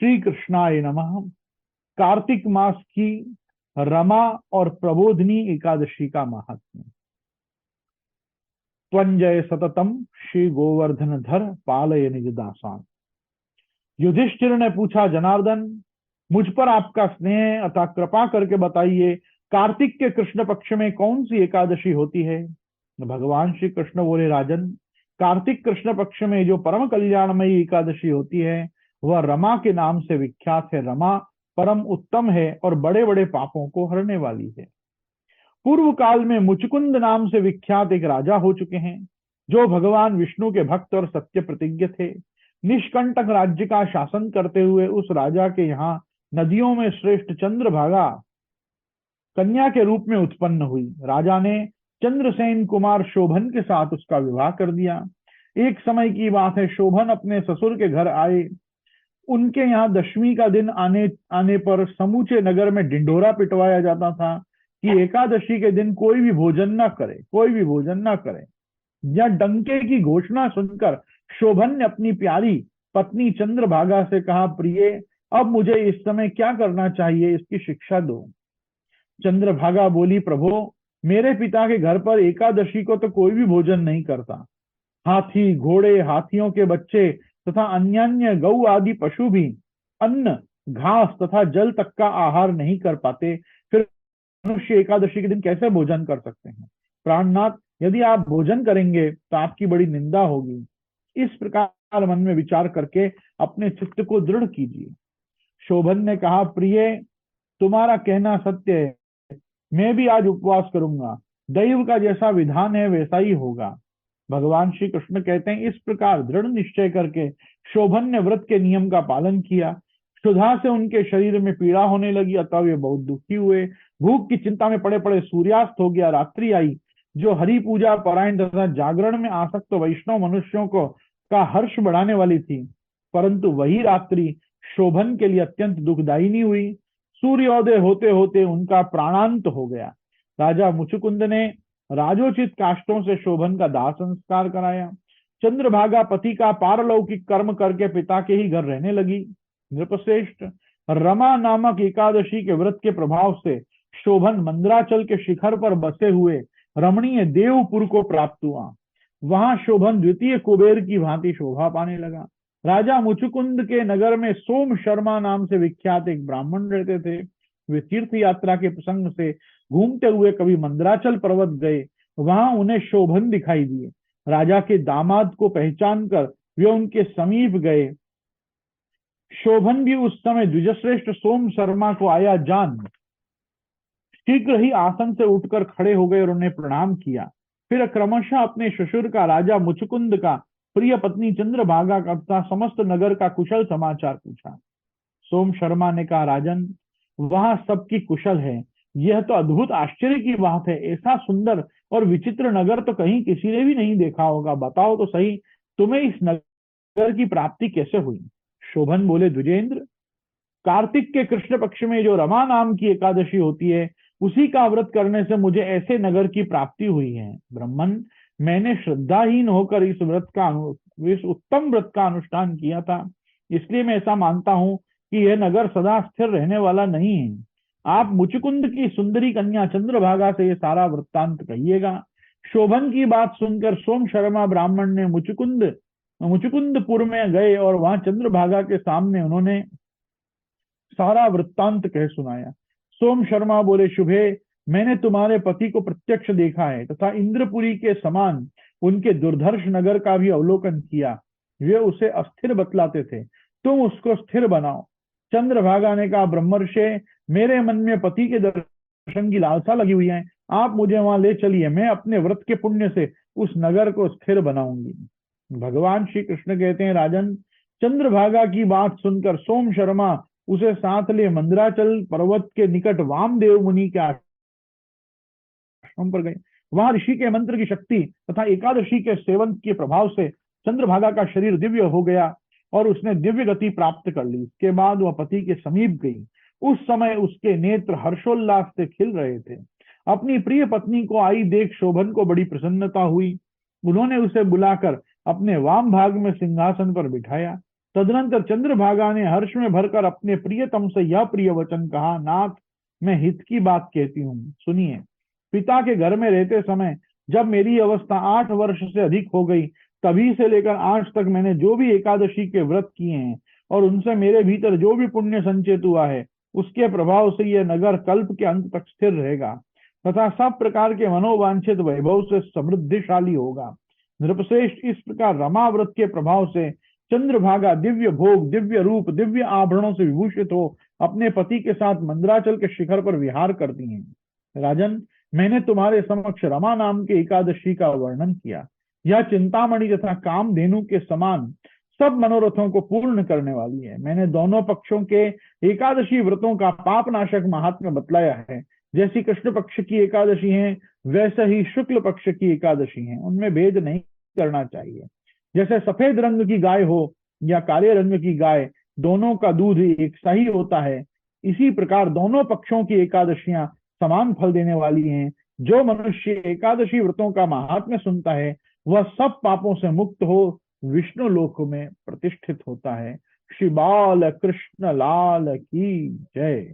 श्री कृष्णाय नमः। कार्तिक मास की रमा और प्रबोधनी एकादशी का महात्म्य। त्वंजय सततम श्री गोवर्धन धर पालय निज दासान। युधिष्ठिर ने पूछा, जनार्दन, मुझ पर आपका स्नेह अतः कृपा करके बताइए, कार्तिक के कृष्ण पक्ष में कौन सी एकादशी होती है। भगवान श्री कृष्ण बोले, राजन, कार्तिक कृष्ण पक्ष में जो परम कल्याणमयी एकादशी होती है वह रमा के नाम से विख्यात है। रमा परम उत्तम है और बड़े बड़े पापों को हरने वाली है। पूर्व काल में मुचकुंद नाम से विख्यात एक राजा हो चुके हैं, जो भगवान विष्णु के भक्त और सत्य प्रतिज्ञ थे। निष्कंटक राज्य का शासन करते हुए उस राजा के यहाँ नदियों में श्रेष्ठ चंद्रभागा कन्या के रूप में उत्पन्न हुई। राजा ने चंद्रसेन कुमार शोभन के साथ उसका विवाह कर दिया। एक समय की बात है, शोभन अपने ससुर के घर आए। उनके यहाँ दशमी का दिन आने आने पर समूचे नगर में ढिंढोरा पिटवाया जाता था कि एकादशी के दिन कोई भी भोजन ना करे, कोई भी भोजन ना करे। या डंके की घोषणा सुनकर शोभन ने अपनी प्यारी पत्नी चंद्रभागा से कहा, प्रिय, अब मुझे इस समय क्या करना चाहिए, इसकी शिक्षा दो। चंद्रभागा बोली, प्रभु, मेरे पिता के घर पर एकादशी को तो कोई भी भोजन नहीं करता। हाथी, घोड़े, हाथियों के बच्चे तथा अन्य गौ आदि पशु भी अन्न, घास तथा जल तक का आहार नहीं कर पाते, फिर मनुष्य एकादशी के दिन कैसे भोजन कर सकते हैं। प्राणनाथ, यदि आप भोजन करेंगे तो आपकी बड़ी निंदा होगी। इस प्रकार मन में विचार करके अपने चित्त को दृढ़ कीजिए। शोभन ने कहा, प्रिय, तुम्हारा कहना सत्य है, मैं भी आज उपवास करूंगा। दैव का जैसा विधान है वैसा ही होगा। भगवान श्री कृष्ण कहते हैं, इस प्रकार दृढ़ निश्चय करके शोभन ने व्रत के नियम का पालन किया। क्षुधा से उनके शरीर में पीड़ा होने लगी, अतः वे बहुत दुखी हुए। भूख की चिंता में पड़े पड़े सूर्यास्त हो गया। रात्रि आई। जो हरि पूजा परायण तथा जागरण में आसक्त वैष्णव मनुष्यों को का हर्ष बढ़ाने वाली थी, परंतु वही रात्रि शोभन के लिए अत्यंत दुखदायिनी हुई। सूर्योदय होते होते उनका प्राणांत हो गया। राजा मुचुकुंद ने राजोचित काष्टों से शोभन का दाह संस्कार कराया। चंद्रभागा पति का पारलौकिक कर्म करके पिता के ही घर रहने लगी। नृपश्रेष्ठ, रमा नामक एकादशी के व्रत के प्रभाव से शोभन मंदराचल के शिखर पर बसे हुए रमणीय देवपुर को प्राप्त हुआ। वहां शोभन द्वितीय कुबेर की भांति शोभा पाने लगा। राजा मुचुकुंद के नगर में सोम शर्मा नाम से विख्यात एक ब्राह्मण रहते थे। वे तीर्थ यात्रा के प्रसंग से घूमते हुए कभी मंदराचल पर्वत गए। वहां उन्हें शोभन दिखाई दिए। राजा के दामाद को पहचान कर वे उनके समीप गए। शोभन भी उस समय द्विजश्रेष्ठ सोम शर्मा को आया जान शीघ्र ही आसन से उठकर खड़े हो गए और उन्हें प्रणाम किया। फिर क्रमशः अपने ससुर का, राजा मुचुकुंद का, प्रिय पत्नी चंद्रभागा का तथा समस्त नगर का कुशल समाचार पूछा। सोम शर्मा ने कहा, राजन, वहां सबकी कुशल है। यह तो अद्भुत आश्चर्य की बात है। ऐसा सुंदर और विचित्र नगर तो कहीं किसी ने भी नहीं देखा होगा। बताओ तो सही, तुम्हें इस नगर की प्राप्ति कैसे हुई। शोभन बोले, द्विजेंद्र, कार्तिक के कृष्ण पक्ष में जो रमा नाम की एकादशी होती है, उसी का व्रत करने से मुझे ऐसे नगर की प्राप्ति हुई है। ब्राह्मण, मैंने श्रद्धाहीन होकर इस उत्तम व्रत का अनुष्ठान किया था, इसलिए मैं ऐसा मानता हूं कि यह नगर सदा स्थिर रहने वाला नहीं है। आप मुचुकुंद की सुंदरी कन्या चंद्रभागा से यह सारा वृत्तांत कहिएगा। शोभन की बात सुनकर सोम शर्मा ब्राह्मण ने मुचुकुंदपुर में गए और वहां चंद्रभागा के सामने उन्होंने सारा वृत्तांत कह सुनाया। सोम शर्मा बोले, शुभे, मैंने तुम्हारे पति को प्रत्यक्ष देखा है तथा इंद्रपुरी के समान उनके दुर्धर्ष नगर का भी अवलोकन किया। वे उसे अस्थिर बतलाते थे, तुम उसको स्थिर बनाओ। चंद्रभागा ने कहा, ब्रह्मर्षि, मेरे मन में पति के दर्शन की लालसा लगी हुई है। आप मुझे वहां ले चलिए, मैं अपने व्रत के पुण्य से उस नगर को स्थिर बनाऊंगी। भगवान श्री कृष्ण कहते हैं, राजन, चंद्रभागा की बात सुनकर सोम शर्मा उसे साथ ले मंदराचल पर्वत के निकट वामदेव मुनि के आश्रम पर गए। वहां ऋषि के मंत्र की शक्ति तथा एकादशी के सेवन के प्रभाव से चंद्रभागा का शरीर दिव्य हो गया और उसने दिव्य गति प्राप्त कर ली। इसके बाद वह पति के समीप गई। उस समय उसके नेत्र हर्षोल्लास से खिल रहे थे। अपनी प्रिय पत्नी को आई देख शोभन को बड़ी प्रसन्नता हुई। उन्होंने उसे बुलाकर अपने वाम भाग में सिंहासन पर बिठाया। तदनंतर चंद्रभागा ने हर्ष में भरकर अपने प्रियतम से यह प्रिय वचन कहा, नाथ मैं हित की बात कहती हूँ, सुनिए। पिता के घर में रहते समय जब मेरी अवस्था 8 वर्ष से अधिक हो गई, तभी से लेकर आज तक मैंने जो भी एकादशी के व्रत किए हैं और उनसे मेरे भीतर जो भी पुण्य संचित हुआ है, उसके प्रभाव से यह नगर कल्प के अंत तक स्थिर रहेगा तथा सब प्रकार के मनोवांछित वैभव से समृद्धिशाली होगा। नृपश्रेष्ठ, इस प्रकार रमा व्रत के प्रभाव से चंद्रभागा दिव्य भोग, दिव्य रूप, दिव्य आभरणों से विभूषित हो अपने पति के साथ मंदराचल के शिखर पर विहार करती हैं। राजन, मैंने तुम्हारे समक्ष रमा नाम के एकादशी का वर्णन किया। यह चिंतामणि तथा कामधेनु के समान सब मनोरथों को पूर्ण करने वाली है। मैंने दोनों पक्षों के एकादशी व्रतों का पापनाशक महात्म्य बतलाया है। जैसी कृष्ण पक्ष की एकादशी है, वैसे ही शुक्ल पक्ष की एकादशी है, उनमें भेद नहीं करना चाहिए। जैसे सफेद रंग की गाय हो या काले रंग की गाय, दोनों का दूध एक सा ही होता है, इसी प्रकार दोनों पक्षों की एकादशियां समान फल देने वाली हैं। जो मनुष्य एकादशी व्रतों का महात्म्य सुनता है, वह सब पापों से मुक्त हो विष्णु लोक में प्रतिष्ठित होता है। श्री बाल कृष्ण लाल की जय।